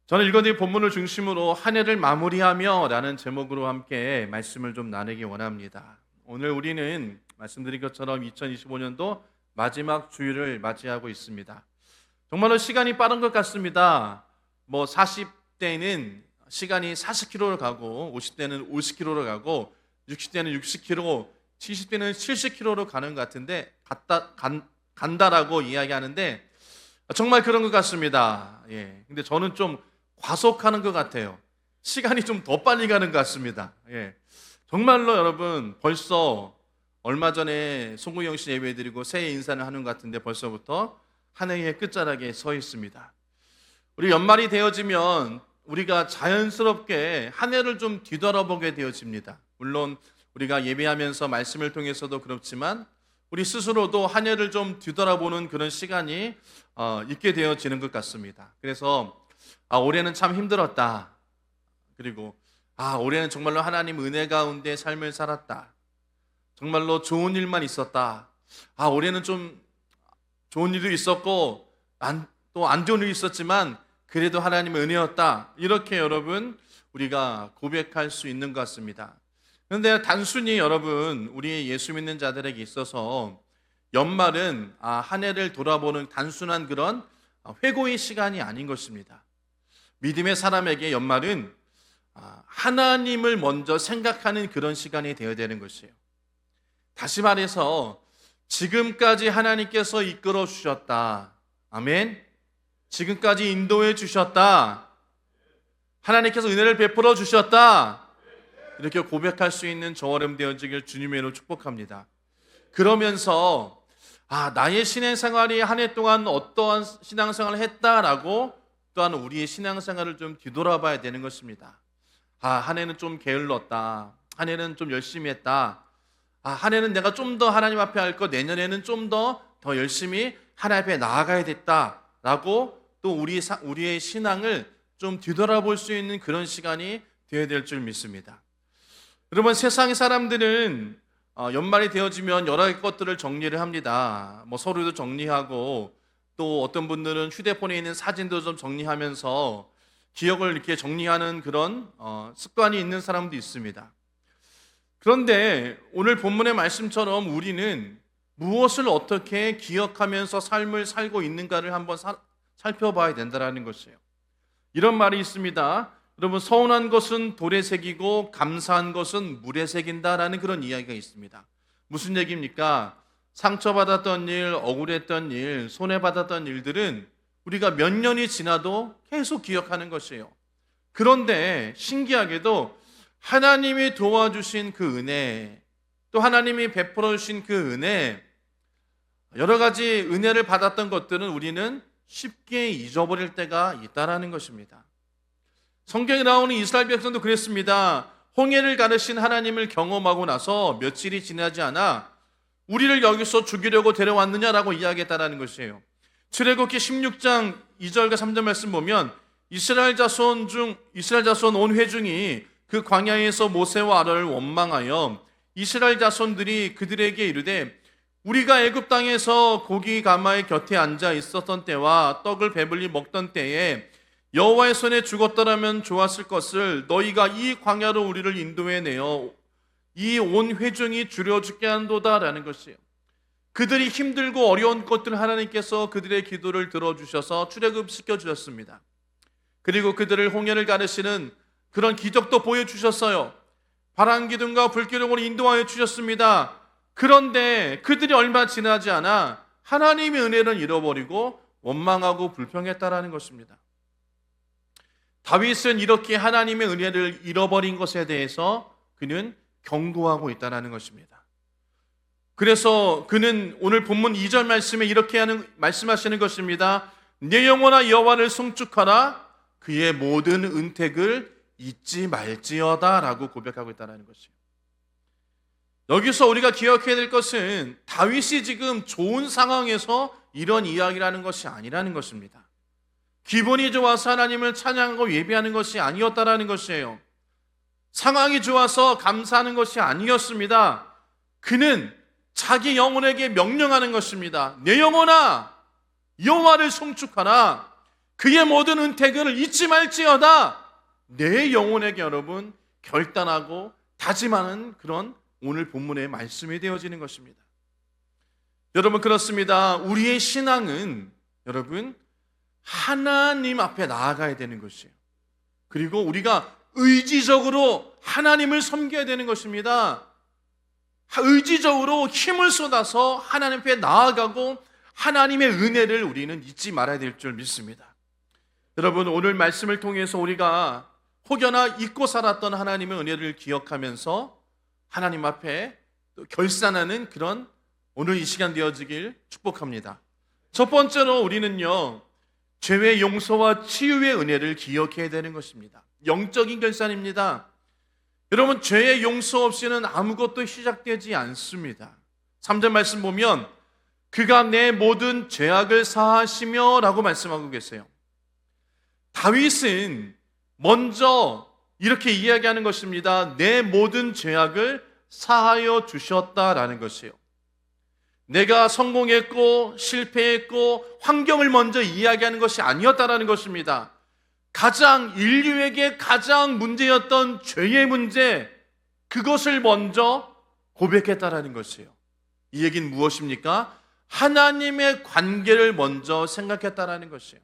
저는 읽어드린 본문을 중심으로 한 해를 마무리하며 라는 제목으로 함께 말씀을 좀 나누기 원합니다. 오늘 우리는 말씀드린 것처럼 2025년도 마지막 주일을 맞이하고 있습니다. 정말로 시간이 빠른 것 같습니다. 40대는 시간이 40km를 가고 50대는 50km를 가고 60대는 60km, 70대는 70km로 가는 것 같은데 간다라고 이야기하는데 정말 그런 것 같습니다. 근데 저는 좀 과속하는 것 같아요. 시간이 좀 더 빨리 가는 것 같습니다. 정말로 여러분 벌써 얼마 전에 송구영 씨 예배드리고 새해 인사를 하는 것 같은데 벌써부터 한 해의 끝자락에 서 있습니다. 우리 연말이 되어지면 우리가 자연스럽게 한 해를 좀 뒤돌아보게 되어집니다. 물론 우리가 예배하면서 말씀을 통해서도 그렇지만 우리 스스로도 한 해를 좀 뒤돌아보는 그런 시간이 있게 되어지는 것 같습니다. 그래서 올해는 참 힘들었다. 그리고 올해는 정말로 하나님 은혜 가운데 삶을 살았다. 정말로 좋은 일만 있었다. 올해는 좀 좋은 일도 있었고 또 안 좋은 일이 있었지만 그래도 하나님의 은혜였다. 이렇게 여러분 우리가 고백할 수 있는 것 같습니다. 그런데 단순히 여러분 우리 예수 믿는 자들에게 있어서 연말은 한 해를 돌아보는 단순한 그런 회고의 시간이 아닌 것입니다. 믿음의 사람에게 연말은 하나님을 먼저 생각하는 그런 시간이 되어야 되는 것이에요. 다시 말해서 지금까지 하나님께서 이끌어 주셨다. 아멘. 지금까지 인도해 주셨다. 하나님께서 은혜를 베풀어 주셨다. 이렇게 고백할 수 있는 저월음 되어지길 주님의 이름으로 축복합니다. 그러면서 나의 신앙생활이 한 해 동안 어떠한 신앙생활을 했다라고 또한 우리의 신앙생활을 좀 뒤돌아봐야 되는 것입니다. 한 해는 좀 게을렀다. 한 해는 좀 열심히 했다. 한 해는 내가 좀 더 하나님 앞에 할 것, 내년에는 좀 더 열심히 하나님 앞에 나아가야 됐다라고 또 우리의 신앙을 좀 뒤돌아볼 수 있는 그런 시간이 되어야 될 줄 믿습니다. 여러분 세상의 사람들은 연말이 되어지면 여러 가지 것들을 정리를 합니다. 서류도 정리하고 또 어떤 분들은 휴대폰에 있는 사진도 좀 정리하면서 기억을 이렇게 정리하는 그런 습관이 있는 사람도 있습니다. 그런데 오늘 본문의 말씀처럼 우리는 무엇을 어떻게 기억하면서 삶을 살고 있는가를 한번 살펴봐야 된다는 것이에요. 이런 말이 있습니다. 여러분 서운한 것은 돌에 새기고 감사한 것은 물에 새긴다라는 그런 이야기가 있습니다. 무슨 얘기입니까? 상처받았던 일, 억울했던 일, 손해받았던 일들은 우리가 몇 년이 지나도 계속 기억하는 것이에요. 그런데 신기하게도 하나님이 도와주신 그 은혜, 또 하나님이 베풀어 주신 그 은혜, 여러 가지 은혜를 받았던 것들은 우리는 쉽게 잊어버릴 때가 있다라는 것입니다. 성경에 나오는 이스라엘 백성도 그랬습니다. 홍해를 가르신 하나님을 경험하고 나서 며칠이 지나지 않아 우리를 여기서 죽이려고 데려왔느냐라고 이야기했다라는 것이에요. 출애굽기 16장 2절과 3절 말씀 보면 이스라엘 자손 온 회중이 그 광야에서 모세와 아론을 원망하여 이스라엘 자손들이 그들에게 이르되 우리가 애굽 땅에서 고기 가마의 곁에 앉아 있었던 때와 떡을 배불리 먹던 때에 여호와의 손에 죽었더라면 좋았을 것을 너희가 이 광야로 우리를 인도해 내어 이 온 회중이 줄여 죽게 한도다라는 것이에요. 그들이 힘들고 어려운 것들 하나님께서 그들의 기도를 들어주셔서 출애굽시켜 주셨습니다. 그리고 그들을 홍해를 가르시는 그런 기적도 보여주셨어요. 바람기둥과 불기둥으로 인도하여 주셨습니다. 그런데 그들이 얼마 지나지 않아 하나님의 은혜를 잃어버리고 원망하고 불평했다라는 것입니다. 다윗은 이렇게 하나님의 은혜를 잃어버린 것에 대해서 그는 경고하고 있다는 것입니다. 그래서 그는 오늘 본문 2절 말씀에 이렇게 말씀하시는 것입니다. 내 영혼아 여호와를 송축하라 그의 모든 은택을 잊지 말지어다 라고 고백하고 있다는 것이에요. 여기서 우리가 기억해야 될 것은 다윗이 지금 좋은 상황에서 이런 이야기를 것이 아니라는 것입니다. 기분이 좋아서 하나님을 찬양하고 예배하는 것이 아니었다라는 것이에요. 상황이 좋아서 감사하는 것이 아니었습니다. 그는 자기 영혼에게 명령하는 것입니다. 내 영혼아 여호와를 송축하라 그의 모든 은택을 잊지 말지어다. 내 영혼에게 여러분 결단하고 다짐하는 그런 오늘 본문의 말씀이 되어지는 것입니다. 여러분 그렇습니다. 우리의 신앙은 여러분 하나님 앞에 나아가야 되는 것이에요. 그리고 우리가 의지적으로 하나님을 섬겨야 되는 것입니다. 의지적으로 힘을 쏟아서 하나님 앞에 나아가고 하나님의 은혜를 우리는 잊지 말아야 될 줄 믿습니다. 여러분 오늘 말씀을 통해서 우리가 혹여나 잊고 살았던 하나님의 은혜를 기억하면서 하나님 앞에 결산하는 그런 오늘 이 시간 되어지길 축복합니다. 첫 번째로 우리는요 죄의 용서와 치유의 은혜를 기억해야 되는 것입니다. 영적인 결산입니다. 여러분 죄의 용서 없이는 아무것도 시작되지 않습니다. 3절 말씀 보면 그가 내 모든 죄악을 사하시며 라고 말씀하고 계세요. 다윗은 먼저 이렇게 이야기하는 것입니다. 내 모든 죄악을 사하여 주셨다라는 것이에요. 내가 성공했고 실패했고 환경을 먼저 이야기하는 것이 아니었다라는 것입니다. 인류에게 가장 문제였던 죄의 문제, 그것을 먼저 고백했다라는 것이에요. 이 얘기는 무엇입니까? 하나님의 관계를 먼저 생각했다라는 것이에요.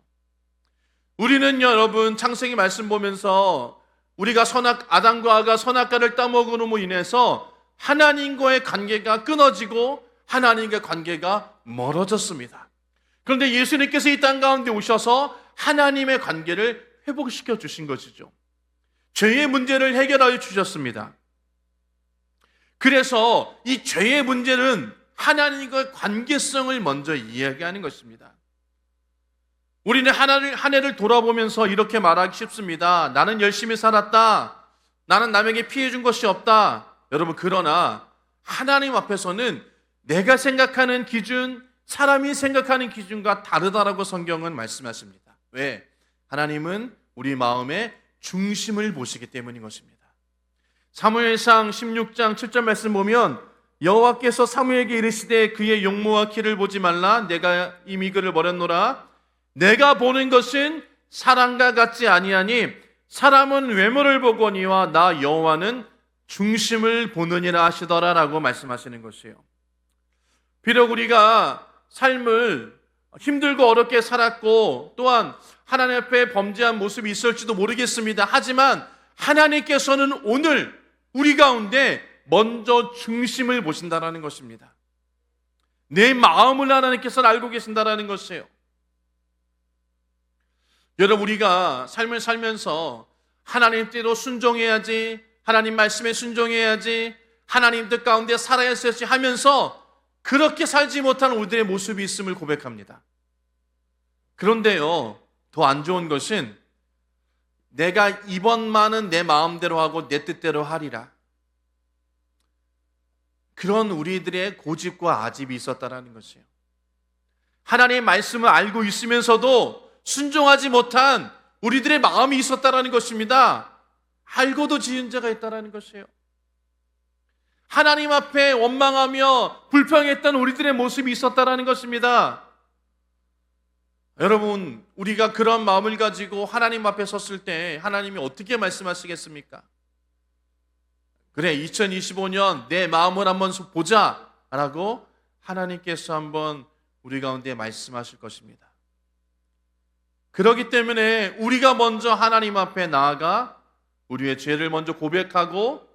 우리는 여러분 창세기 말씀 보면서 우리가 아담과 하와가 선악과를 따먹음으로 인해서 하나님과의 관계가 끊어지고 하나님과의 관계가 멀어졌습니다. 그런데 예수님께서 이 땅 가운데 오셔서 하나님의 관계를 회복시켜 주신 것이죠. 죄의 문제를 해결하여 주셨습니다. 그래서 이 죄의 문제는 하나님과의 관계성을 먼저 이야기하는 것입니다. 우리는 한 해를 돌아보면서 이렇게 말하기 쉽습니다. 나는 열심히 살았다. 나는 남에게 피해 준 것이 없다. 여러분 그러나 하나님 앞에서는 내가 생각하는 기준, 사람이 생각하는 기준과 다르다라고 성경은 말씀하십니다. 왜? 하나님은 우리 마음의 중심을 보시기 때문인 것입니다. 사무엘상 16장 7절 말씀 보면 여호와께서 사무엘에게 이르시되 그의 용모와 키를 보지 말라. 내가 이미 그를 버렸노라. 내가 보는 것은 사람과 같지 아니하니 사람은 외모를 보거니와 나 여호와는 중심을 보느니라 하시더라라고 말씀하시는 것이에요. 비록 우리가 삶을 힘들고 어렵게 살았고 또한 하나님 앞에 범죄한 모습이 있을지도 모르겠습니다. 하지만 하나님께서는 오늘 우리 가운데 먼저 중심을 보신다라는 것입니다. 내 마음을 하나님께서는 알고 계신다라는 것이에요. 여러분 우리가 삶을 살면서 하나님 뜻대로 순종해야지, 하나님 말씀에 순종해야지, 하나님 뜻 가운데 살아야지 하면서 그렇게 살지 못한 우리들의 모습이 있음을 고백합니다. 그런데요, 더 안 좋은 것은 내가 이번만은 내 마음대로 하고 내 뜻대로 하리라. 그런 우리들의 고집과 아집이 있었다라는 것이에요. 하나님의 말씀을 알고 있으면서도 순종하지 못한 우리들의 마음이 있었다라는 것입니다. 알고도 지은 자가 있다라는 것이에요. 하나님 앞에 원망하며 불평했던 우리들의 모습이 있었다라는 것입니다. 여러분, 우리가 그런 마음을 가지고 하나님 앞에 섰을 때 하나님이 어떻게 말씀하시겠습니까? 그래, 2025년 내 마음을 한번 보자 라고 하나님께서 한번 우리 가운데 말씀하실 것입니다. 그렇기 때문에 우리가 먼저 하나님 앞에 나아가 우리의 죄를 먼저 고백하고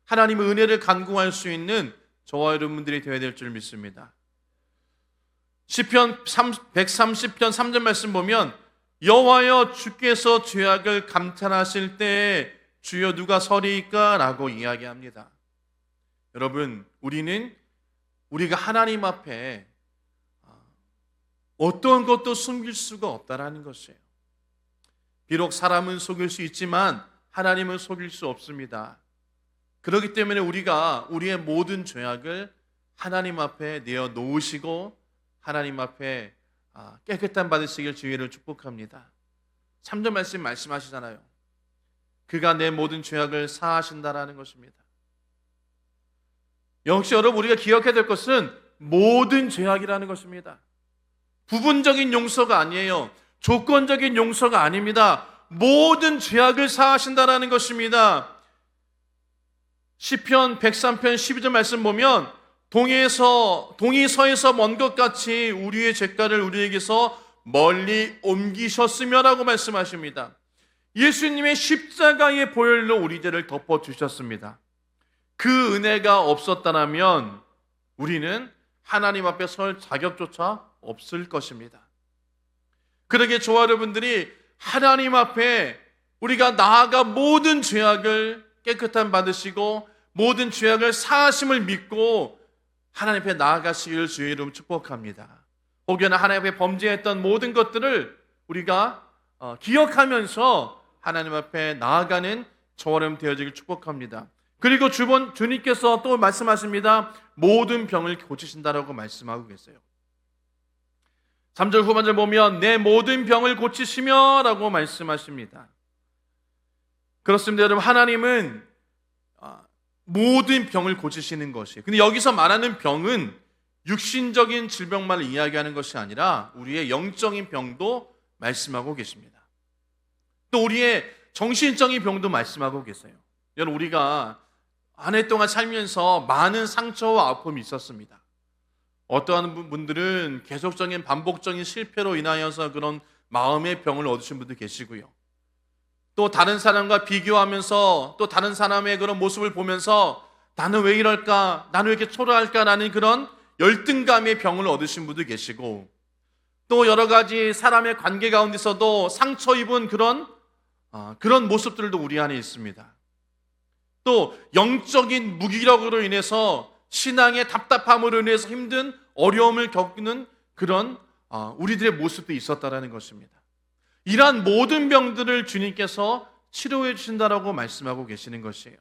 하나님의 은혜를 간구할 수 있는 저와 여러분들이 되어야 될 줄 믿습니다. 시편 130편 3절 말씀 보면 여호와여 주께서 죄악을 감탄하실 때 주여 누가 서리이까? 라고 이야기합니다. 여러분, 우리가 하나님 앞에 어떤 것도 숨길 수가 없다라는 것이에요. 비록 사람은 속일 수 있지만 하나님은 속일 수 없습니다. 그렇기 때문에 우리가 우리의 모든 죄악을 하나님 앞에 내어 놓으시고 하나님 앞에 깨끗함 받으시길 주의를 축복합니다. 3절 말씀하시잖아요. 그가 내 모든 죄악을 사하신다라는 것입니다. 역시 여러분 우리가 기억해야 될 것은 모든 죄악이라는 것입니다. 부분적인 용서가 아니에요. 조건적인 용서가 아닙니다. 모든 죄악을 사하신다라는 것입니다. 시편 103편 12절 말씀 보면 동이 서에서 먼 것 같이 우리의 죄가를 우리에게서 멀리 옮기셨으며라고 말씀하십니다. 예수님의 십자가의 보혈로 우리 죄를 덮어주셨습니다. 그 은혜가 없었다면 우리는 하나님 앞에 설 자격조차 없을 것입니다. 그러기에 저와 여러분들이 하나님 앞에 우리가 나아가 모든 죄악을 깨끗함 받으시고 모든 죄악을 사하심을 믿고 하나님 앞에 나아가시기를 주의 이름 축복합니다. 혹여나 하나님 앞에 범죄했던 모든 것들을 우리가 기억하면서 하나님 앞에 나아가는 저와 여러분 되어지길 축복합니다. 그리고 주님께서 또 말씀하십니다. 모든 병을 고치신다라고 말씀하고 계세요. 3절 후반절 보면 내 모든 병을 고치시며 라고 말씀하십니다. 그렇습니다. 여러분, 하나님은 모든 병을 고치시는 것이에요. 근데 여기서 말하는 병은 육신적인 질병만을 이야기하는 것이 아니라 우리의 영적인 병도 말씀하고 계십니다. 또 우리의 정신적인 병도 말씀하고 계세요. 여러분, 우리가 한 해 동안 살면서 많은 상처와 아픔이 있었습니다. 어떠한 분들은 계속적인 반복적인 실패로 인하여서 그런 마음의 병을 얻으신 분도 계시고요. 또 다른 사람과 비교하면서 또 다른 사람의 그런 모습을 보면서 나는 왜 이럴까? 나는 왜 이렇게 초라할까라는 그런 열등감의 병을 얻으신 분도 계시고, 또 여러 가지 사람의 관계 가운데서도 상처 입은 그런 모습들도 우리 안에 있습니다. 또 영적인 무기력으로 인해서 신앙의 답답함으로 인해서 힘든 어려움을 겪는 그런 우리들의 모습도 있었다라는 것입니다. 이러한 모든 병들을 주님께서 치료해 주신다라고 말씀하고 계시는 것이에요.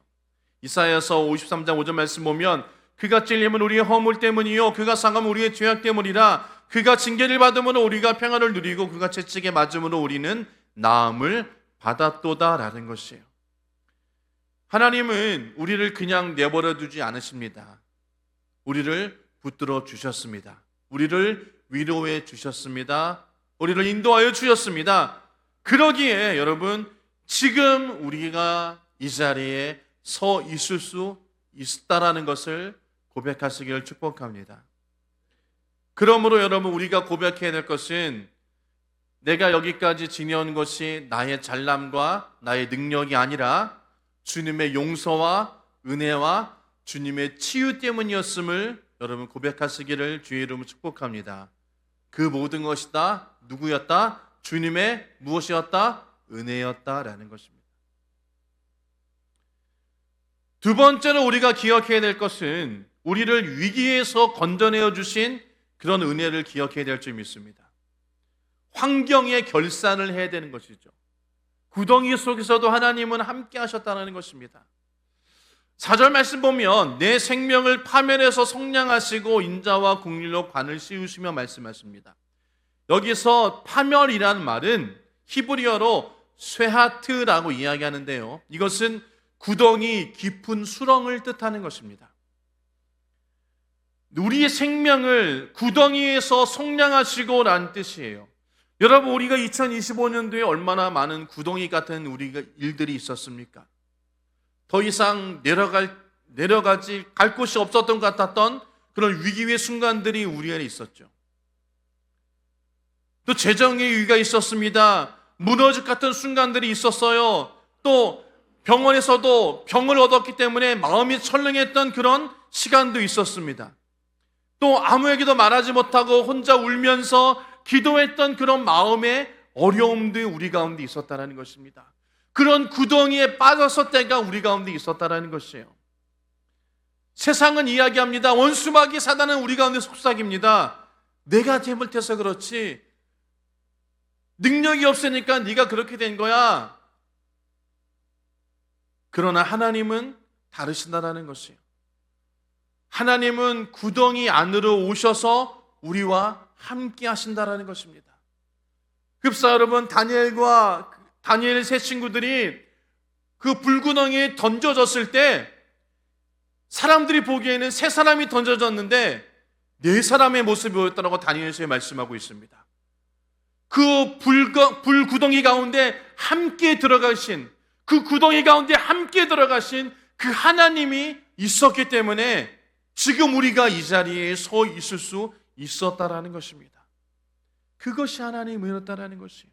이사야서 53장 5절 말씀 보면 그가 찔림은 우리의 허물 때문이요 그가 상함은 우리의 죄악 때문이라 그가 징계를 받음으로 우리가 평안을 누리고 그가 채찍에 맞음으로 우리는 나음을 받았도다라는 것이에요. 하나님은 우리를 그냥 내버려 두지 않으십니다. 우리를 붙들어 주셨습니다. 우리를 위로해 주셨습니다. 우리를 인도하여 주셨습니다. 그러기에 여러분, 지금 우리가 이 자리에 서 있을 수 있다라는 것을 고백하시기를 축복합니다. 그러므로 여러분, 우리가 고백해야 될 것은 내가 여기까지 지내온 것이 나의 잘남과 나의 능력이 아니라 주님의 용서와 은혜와 주님의 치유 때문이었음을 여러분 고백하시기를 주의 이름으로 축복합니다. 그 모든 것이 다 누구였다? 주님의 무엇이었다? 은혜였다라는 것입니다. 두 번째로 우리가 기억해야 될 것은 우리를 위기에서 건져내어 주신 그런 은혜를 기억해야 될 점이 있습니다. 환경의 결산을 해야 되는 것이죠. 구덩이 속에서도 하나님은 함께 하셨다는 것입니다. 4절 말씀 보면 내 생명을 파멸해서 속량하시고 인자와 긍휼로 관을 씌우시며 말씀하십니다. 여기서 파멸이라는 말은 히브리어로 쇠하트라고 이야기하는데요, 이것은 구덩이, 깊은 수렁을 뜻하는 것입니다. 우리의 생명을 구덩이에서 속량하시고 라는 뜻이에요. 여러분, 우리가 2025년도에 얼마나 많은 구덩이 같은 우리가 일들이 있었습니까? 더 이상 갈 곳이 없었던 것 같았던 그런 위기의 순간들이 우리 안에 있었죠. 또 재정의 위기가 있었습니다. 무너질 같은 순간들이 있었어요. 또 병원에서도 병을 얻었기 때문에 마음이 철렁했던 그런 시간도 있었습니다. 또 아무에게도 말하지 못하고 혼자 울면서 기도했던 그런 마음의 어려움도 우리 가운데 있었다는 것입니다. 그런 구덩이에 빠졌을 때가 우리 가운데 있었다는 것이에요. 세상은 이야기합니다. 원수마귀 사단은 우리 가운데 속삭입니다. 내가 잘못해서 그렇지, 능력이 없으니까 네가 그렇게 된 거야. 그러나 하나님은 다르신다는 것이에요. 하나님은 구덩이 안으로 오셔서 우리와 함께 하신다라는 것입니다. 급사 여러분, 다니엘의 세 친구들이 그 불구덩이에 던져졌을 때 사람들이 보기에는 세 사람이 던져졌는데 네 사람의 모습이 보였다고 다니엘서에 말씀하고 있습니다. 그 불구덩이 가운데 함께 들어가신, 그 구덩이 가운데 함께 들어가신 그 하나님이 있었기 때문에 지금 우리가 이 자리에 서 있을 수 있었다라는 것입니다. 그것이 하나님의 은혜였다라는 것이에요.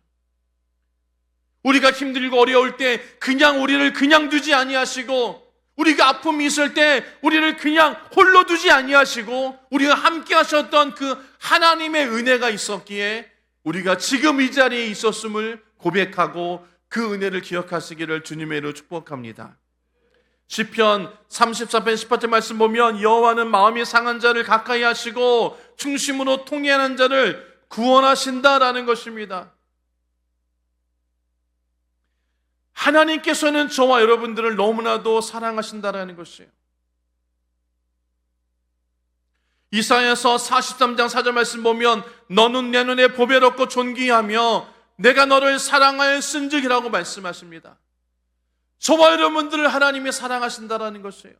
우리가 힘들고 어려울 때 그냥 우리를 그냥 두지 아니하시고, 우리가 아픔이 있을 때 우리를 그냥 홀로 두지 아니하시고, 우리가 함께 하셨던 그 하나님의 은혜가 있었기에 우리가 지금 이 자리에 있었음을 고백하고 그 은혜를 기억하시기를 주님의 이름으로 축복합니다. 시편 34편 18절 말씀 보면 여호와는 마음이 상한 자를 가까이 하시고 중심으로 통회하는 자를 구원하신다라는 것입니다. 하나님께서는 저와 여러분들을 너무나도 사랑하신다라는 것이에요. 이사야서 43장 4절 말씀 보면 너는 내 눈에 보배롭고 존귀하며 내가 너를 사랑하였은즉이라고 말씀하십니다. 저와 여러분들을 하나님이 사랑하신다라는 것이에요.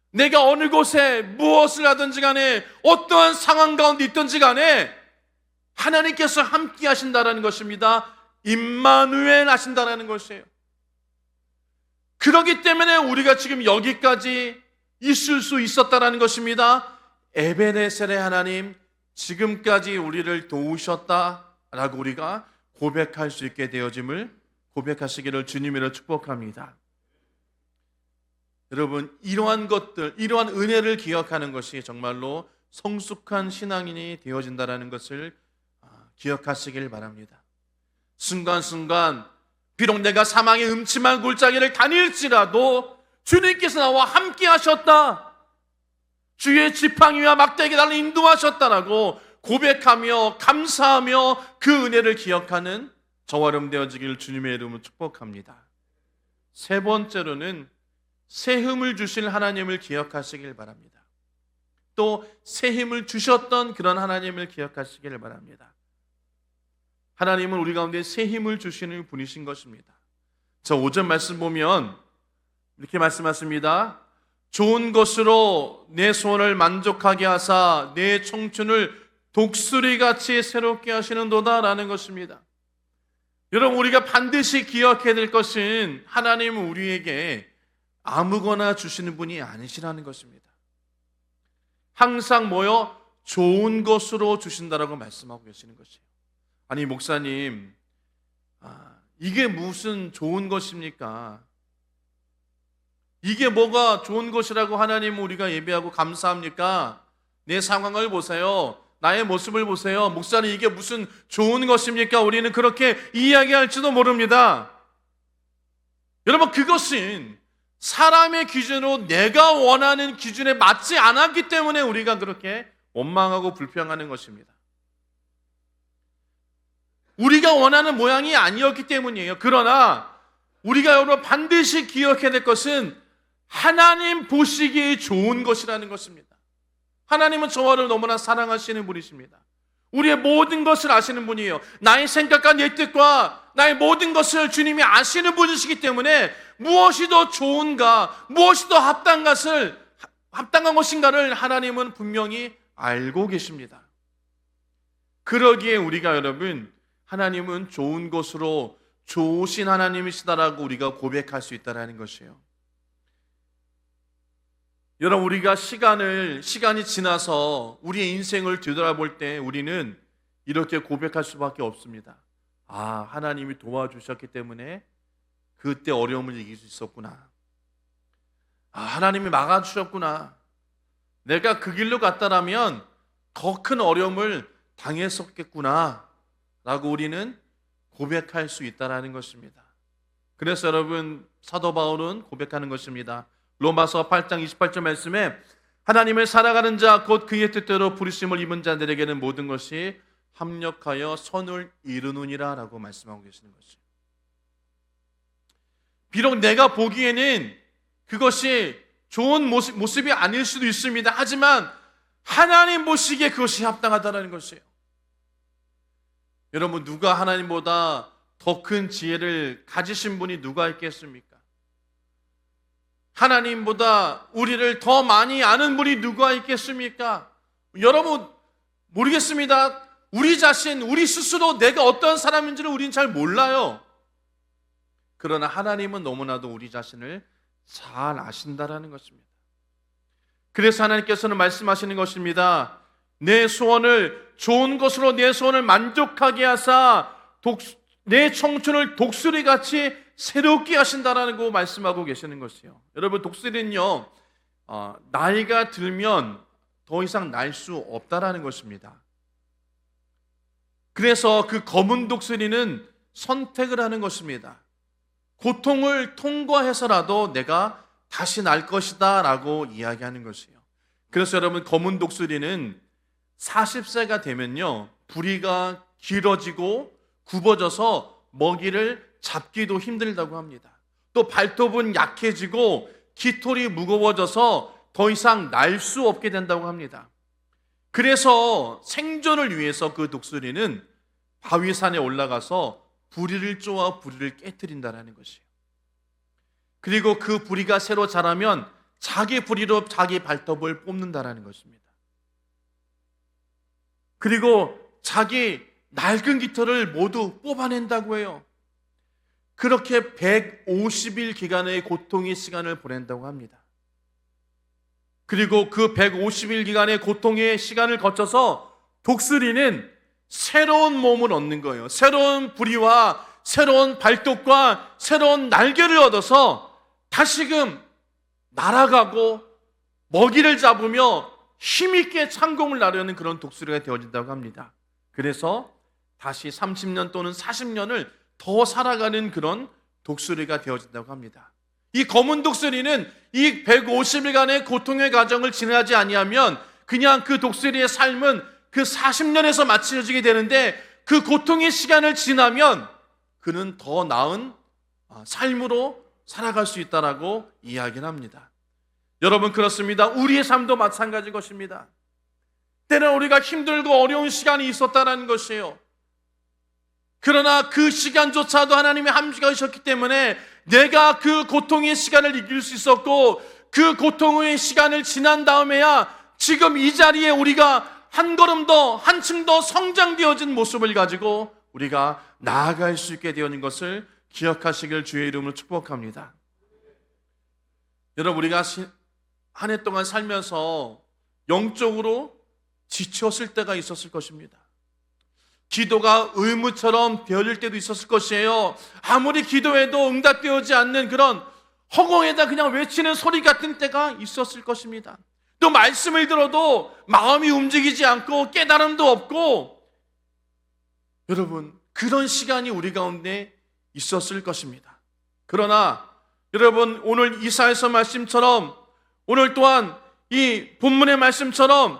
내가 어느 곳에 무엇을 하든지 간에 어떠한 상황 가운데 있든지 간에 하나님께서 함께 하신다라는 것입니다. 임마누엘 하신다라는 것이에요. 그렇기 때문에 우리가 지금 여기까지 있을 수 있었다라는 것입니다. 에베네셀의 하나님, 지금까지 우리를 도우셨다라고 우리가 고백할 수 있게 되어짐을 고백하시기를 주님으로 축복합니다. 여러분, 이러한 것들, 이러한 은혜를 기억하는 것이 정말로 성숙한 신앙인이 되어진다는 것을 기억하시길 바랍니다. 순간순간 비록 내가 사망의 음침한 골짜기를 다닐지라도 주님께서 나와 함께 하셨다, 주의 지팡이와 막대기 나를 인도하셨다라고 고백하며 감사하며 그 은혜를 기억하는 저와 여러분 되어지기를 주님의 이름으로 축복합니다. 세 번째로는 새 힘을 주실 하나님을 기억하시길 바랍니다. 또 새 힘을 주셨던 그런 하나님을 기억하시길 바랍니다. 하나님은 우리 가운데 새 힘을 주시는 분이신 것입니다. 저 5절 말씀 보면 이렇게 말씀하십니다. 좋은 것으로 내 소원을 만족하게 하사 내 청춘을 독수리같이 새롭게 하시는도다 라는 것입니다. 여러분, 우리가 반드시 기억해야 될 것은 하나님은 우리에게 아무거나 주시는 분이 아니시라는 것입니다. 항상 좋은 것으로 주신다라고 말씀하고 계시는 것이에요. 아니 목사님, 이게 무슨 좋은 것입니까? 이게 뭐가 좋은 것이라고 하나님 우리가 예배하고 감사합니까? 내 상황을 보세요. 나의 모습을 보세요. 목사님, 이게 무슨 좋은 것입니까? 우리는 그렇게 이야기할지도 모릅니다. 여러분, 그것은 사람의 기준으로 내가 원하는 기준에 맞지 않았기 때문에 우리가 그렇게 원망하고 불평하는 것입니다. 우리가 원하는 모양이 아니었기 때문이에요. 그러나 우리가 여러분 반드시 기억해야 될 것은 하나님 보시기에 좋은 것이라는 것입니다. 하나님은 저와를 너무나 사랑하시는 분이십니다. 우리의 모든 것을 아시는 분이에요. 나의 생각과 내 뜻과 나의 모든 것을 주님이 아시는 분이시기 때문에 무엇이 더 좋은가, 무엇이 더 합당한 것인가를 하나님은 분명히 알고 계십니다. 그러기에 우리가 여러분, 하나님은 좋은 것으로 좋으신 하나님이시다라고 우리가 고백할 수 있다는 것이에요. 여러분, 우리가 시간이 지나서 우리의 인생을 되돌아볼 때 우리는 이렇게 고백할 수밖에 없습니다. 하나님이 도와주셨기 때문에 그때 어려움을 이길 수 있었구나. 하나님이 막아주셨구나. 내가 그 길로 갔다라면 더 큰 어려움을 당했었겠구나 라고 우리는 고백할 수 있다는 것입니다. 그래서 여러분, 사도 바울은 고백하는 것입니다. 로마서 8장 28절 말씀에 하나님을 살아가는 자 곧 그의 뜻대로 부르심을 입은 자들에게는 모든 것이 합력하여 선을 이루느니라 라고 말씀하고 계시는 것이에요. 비록 내가 보기에는 그것이 좋은 모습이 아닐 수도 있습니다. 하지만 하나님 보시기에 그것이 합당하다는 것이에요. 여러분, 누가 하나님보다 더 큰 지혜를 가지신 분이 누가 있겠습니까? 하나님보다 우리를 더 많이 아는 분이 누가 있겠습니까? 여러분, 모르겠습니다. 우리 자신, 우리 스스로 내가 어떤 사람인지를 우리는 잘 몰라요. 그러나 하나님은 너무나도 우리 자신을 잘 아신다라는 것입니다. 그래서 하나님께서는 말씀하시는 것입니다. 내 소원을 좋은 것으로 내 소원을 만족하게 하사 내 청춘을 독수리같이 새롭게 하신다라는 거 말씀하고 계시는 것이요. 여러분, 독수리는요 나이가 들면 더 이상 날 수 없다라는 것입니다. 그래서 그 검은 독수리는 선택을 하는 것입니다. 고통을 통과해서라도 내가 다시 날 것이다 라고 이야기하는 것이에요. 그래서 여러분, 검은 독수리는 40세가 되면요 부리가 길어지고 굽어져서 먹이를 잡기도 힘들다고 합니다. 또 발톱은 약해지고 깃털이 무거워져서 더 이상 날 수 없게 된다고 합니다. 그래서 생존을 위해서 그 독수리는 바위산에 올라가서 부리를 쪼아 부리를 깨트린다는 것이에요. 그리고 그 부리가 새로 자라면 자기 부리로 자기 발톱을 뽑는다는 것입니다. 그리고 자기 낡은 깃털을 모두 뽑아낸다고 해요. 그렇게 150일 기간의 고통의 시간을 보낸다고 합니다. 그리고 그 150일 기간의 고통의 시간을 거쳐서 독수리는 새로운 몸을 얻는 거예요. 새로운 부리와 새로운 발톱과 새로운 날개를 얻어서 다시금 날아가고 먹이를 잡으며 힘있게 창공을 나르는 그런 독수리가 되어진다고 합니다. 그래서 다시 30년 또는 40년을 더 살아가는 그런 독수리가 되어진다고 합니다. 이 검은 독수리는 이 150일간의 고통의 과정을 지나지 아니하면 그냥 그 독수리의 삶은 그 40년에서 마쳐지게 되는데, 그 고통의 시간을 지나면 그는 더 나은 삶으로 살아갈 수 있다라고 이야기를 합니다. 여러분, 그렇습니다. 우리의 삶도 마찬가지 것입니다. 때는 우리가 힘들고 어려운 시간이 있었다는 것이에요. 그러나 그 시간조차도 하나님의 함께가 있었기 때문에 내가 그 고통의 시간을 이길 수 있었고, 그 고통의 시간을 지난 다음에야 지금 이 자리에 우리가 한 걸음 더, 한층 더 성장되어진 모습을 가지고 우리가 나아갈 수 있게 되어진 것을 기억하시길 주의 이름으로 축복합니다. 여러분, 우리가 한 해 동안 살면서 영적으로 지쳤을 때가 있었을 것입니다. 기도가 의무처럼 되어질 때도 있었을 것이에요. 아무리 기도해도 응답되어지 않는 그런 허공에다 그냥 외치는 소리 같은 때가 있었을 것입니다. 또 말씀을 들어도 마음이 움직이지 않고 깨달음도 없고, 여러분, 그런 시간이 우리 가운데 있었을 것입니다. 그러나 여러분, 오늘 이사야서 말씀처럼, 오늘 또한 이 본문의 말씀처럼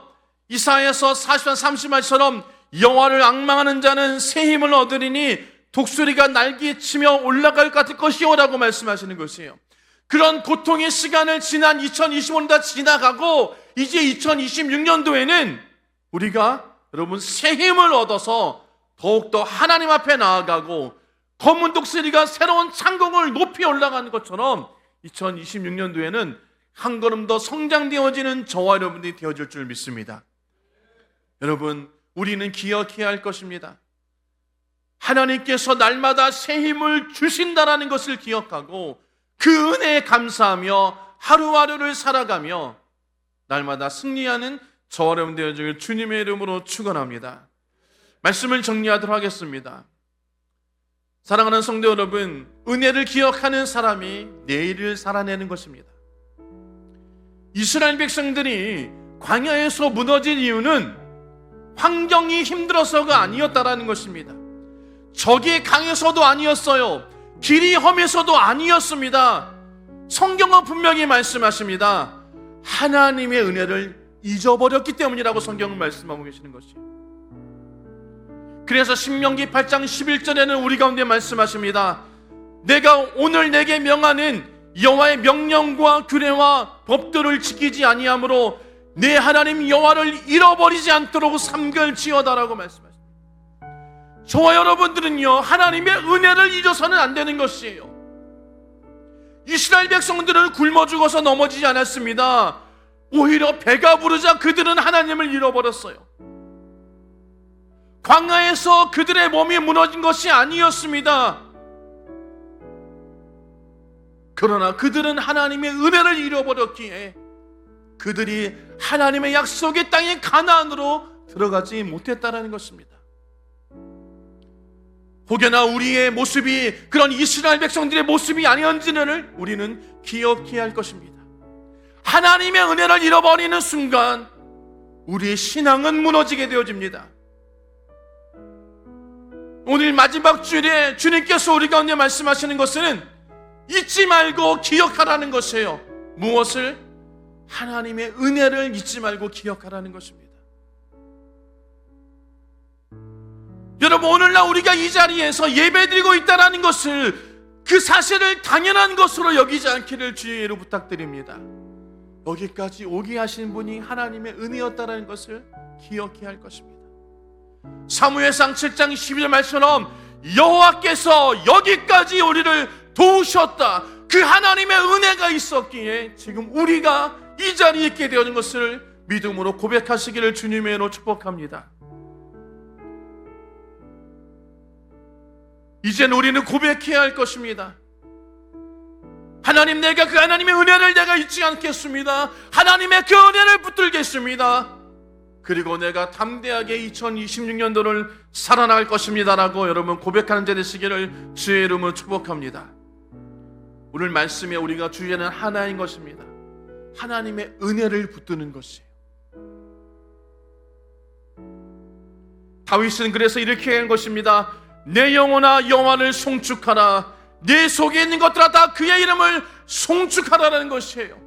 이사야서 40장 30말처럼 여호와를 앙망하는 자는 새 힘을 얻으리니 독수리가 날개치며 올라갈 것 같을 것이요 라고 말씀하시는 것이에요. 그런 고통의 시간을 지난 2025년 다 지나가고 이제 2026년도에는 우리가 여러분 새 힘을 얻어서 더욱더 하나님 앞에 나아가고 검은 독수리가 새로운 창공을 높이 올라가는 것처럼 2026년도에는 한 걸음 더 성장되어지는 저와 여러분들이 되어질 줄 믿습니다. 여러분, 우리는 기억해야 할 것입니다. 하나님께서 날마다 새 힘을 주신다라는 것을 기억하고 그 은혜에 감사하며 하루하루를 살아가며 날마다 승리하는 저와 여러분 되어지길 주님의 이름으로 축원합니다. 말씀을 정리하도록 하겠습니다. 사랑하는 성도 여러분, 은혜를 기억하는 사람이 내일을 살아내는 것입니다. 이스라엘 백성들이 광야에서 무너진 이유는 환경이 힘들어서가 아니었다라는 것입니다. 적이 강해서도 아니었어요. 길이 험해서도 아니었습니다. 성경은 분명히 말씀하십니다. 하나님의 은혜를 잊어버렸기 때문이라고 성경은 말씀하고 계시는 것이에요. 그래서 신명기 8장 11절에는 우리 가운데 말씀하십니다. 내가 오늘 내게 명하는 여호와의 명령과 규례와 법도를 지키지 아니하므로 내 하나님 여호와를 잃어버리지 않도록 삼ገል지어다라고 말씀하십니다. 저와 여러분들은요, 하나님의 은혜를 잊어서는 안 되는 것이에요. 이스라엘 백성들은 굶어 죽어서 넘어지지 않았습니다. 오히려 배가 부르자 그들은 하나님을 잃어버렸어요. 광야에서 그들의 몸이 무너진 것이 아니었습니다. 그러나 그들은 하나님의 은혜를 잃어버렸기에 그들이 하나님의 약속의 땅인 가나안으로 들어가지 못했다는 것입니다. 혹여나 우리의 모습이 그런 이스라엘 백성들의 모습이 아니었는지를 우리는 기억해야 할 것입니다. 하나님의 은혜를 잃어버리는 순간 우리의 신앙은 무너지게 되어집니다. 오늘 마지막 주일에 주님께서 우리 가운데 말씀하시는 것은 잊지 말고 기억하라는 것이에요. 무엇을? 하나님의 은혜를 잊지 말고 기억하라는 것입니다. 여러분, 오늘날 우리가 이 자리에서 예배드리고 있다는 것을, 그 사실을 당연한 것으로 여기지 않기를 주의로 부탁드립니다. 여기까지 오게 하신 분이 하나님의 은혜였다는 것을 기억해야 할 것입니다. 사무엘상 7장 12절 말씀처럼 여호와께서 여기까지 우리를 도우셨다, 그 하나님의 은혜가 있었기에 지금 우리가 이 자리에 있게 되어진 것을 믿음으로 고백하시기를 주님의 이름으로 축복합니다. 이제는 우리는 고백해야 할 것입니다. 하나님, 내가 그 하나님의 은혜를 내가 잊지 않겠습니다. 하나님의 그 은혜를 붙들겠습니다. 그리고 내가 담대하게 2026년도를 살아나갈 것입니다 라고 여러분 고백하는 자 되시기를 주의 이름으로 축복합니다. 오늘 말씀에 우리가 주의하는 하나인 것입니다. 하나님의 은혜를 붙드는 것이에요. 다윗은 그래서 이렇게 한 것입니다. 내 영혼아 여호와를 송축하라. 내 속에 있는 것들아 다 그의 이름을 송축하라는 것이에요.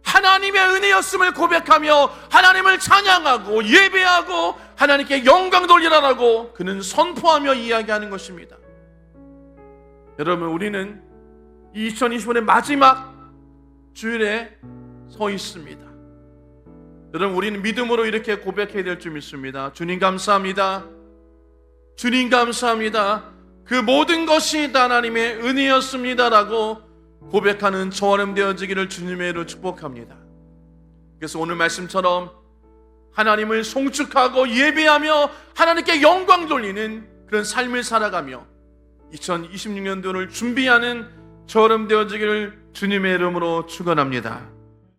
하나님의 은혜였음을 고백하며 하나님을 찬양하고 예배하고 하나님께 영광 돌리라라고 그는 선포하며 이야기하는 것입니다. 여러분, 우리는 2025년 마지막 주일에 서 있습니다. 여러분, 우리는 믿음으로 이렇게 고백해야 될 줄 믿습니다. 주님 감사합니다. 주님 감사합니다. 그 모든 것이 다 하나님의 은혜였습니다라고 고백하는 저와름 되어지기를 주님의 이름으로 축복합니다. 그래서 오늘 말씀처럼 하나님을 송축하고 예배하며 하나님께 영광 돌리는 그런 삶을 살아가며 2026년도를 준비하는 저와름 되어지기를 주님의 이름으로 축원합니다.